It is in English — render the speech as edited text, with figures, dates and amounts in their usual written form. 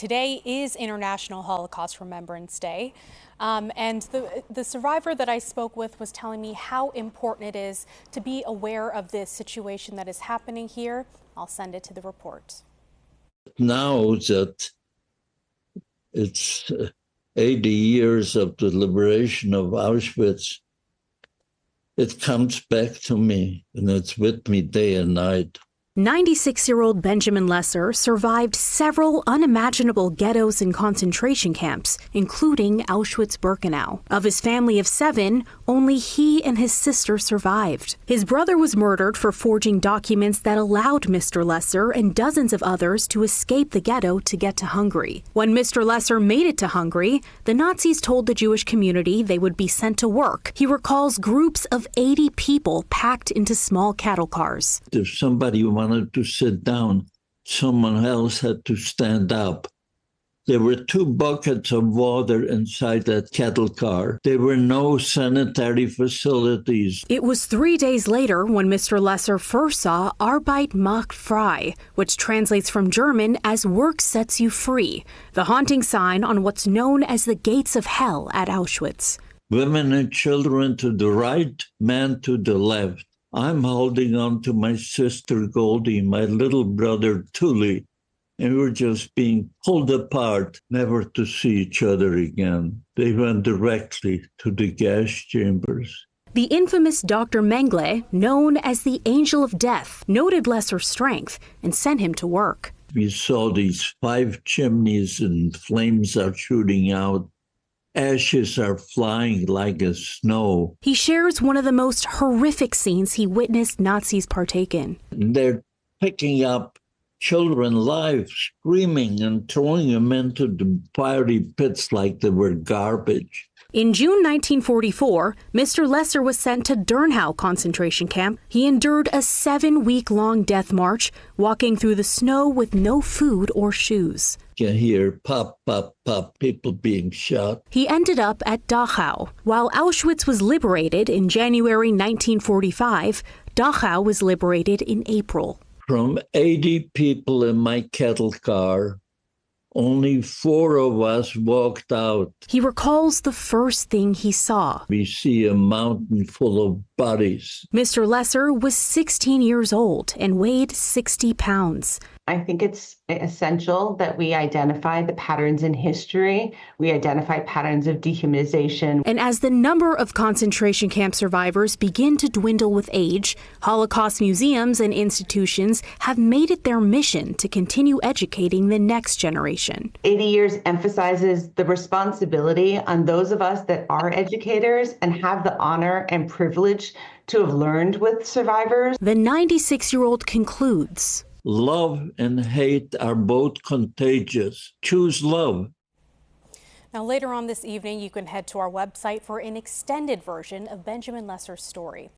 Today is International Holocaust Remembrance Day, and the survivor that I spoke with was telling me how important it is to be aware of this situation that is happening here. I'll send it to the report. Now that it's 80 years of the liberation of Auschwitz, it comes back to me, and it's with me day and night. 96-year-old Benjamin Lesser survived several unimaginable ghettos and concentration camps, including Auschwitz-Birkenau. Of his family of 7, only he and his sister survived. His brother was murdered for forging documents that allowed Mr. Lesser and dozens of others to escape the ghetto to get to Hungary. When Mr. Lesser made it to Hungary, the Nazis told the Jewish community they would be sent to work. He recalls groups of 80 people packed into small cattle cars. If somebody wanted to sit down, someone else had to stand up. There were 2 buckets of water inside that cattle car. There were no sanitary facilities. It was 3 days later when Mr. Lesser first saw Arbeit macht frei, which translates from German as work sets you free, the haunting sign on what's known as the gates of hell at Auschwitz. Women and children to the right, men to the left. I'm holding on to my sister Goldie, my little brother Tully, and we're just being pulled apart, never to see each other again. They went directly to the gas chambers. The infamous Dr. Mengele, known as the Angel of Death, noted Lesser's strength and sent him to work. We saw these 5 chimneys and flames are shooting out. Ashes are flying like a snow. He shares one of the most horrific scenes he witnessed Nazis partake in. They're picking up children alive, screaming and throwing them into the fiery pits like they were garbage. In June 1944, Mr. Lesser was sent to Dernau concentration camp. He endured a 7-week-long death march, walking through the snow with no food or shoes. You hear pop, pop, pop, people being shot. He ended up at Dachau. While Auschwitz was liberated in January 1945, Dachau was liberated in April. From 80 people in my cattle car, only 4 of us walked out. He recalls the first thing he saw. We see a mountain full of bodies. Mr. Lesser was 16 years old and weighed 60 pounds. I think it's essential that we identify the patterns in history. We identify patterns of dehumanization. And as the number of concentration camp survivors begin to dwindle with age, Holocaust museums and institutions have made it their mission to continue educating the next generation. 80 years emphasizes the responsibility on those of us that are educators and have the honor and privilege to have learned with survivors. The 96-year-old concludes, love and hate are both contagious. Choose love. Now, later on this evening, you can head to our website for an extended version of Benjamin Lesser's story.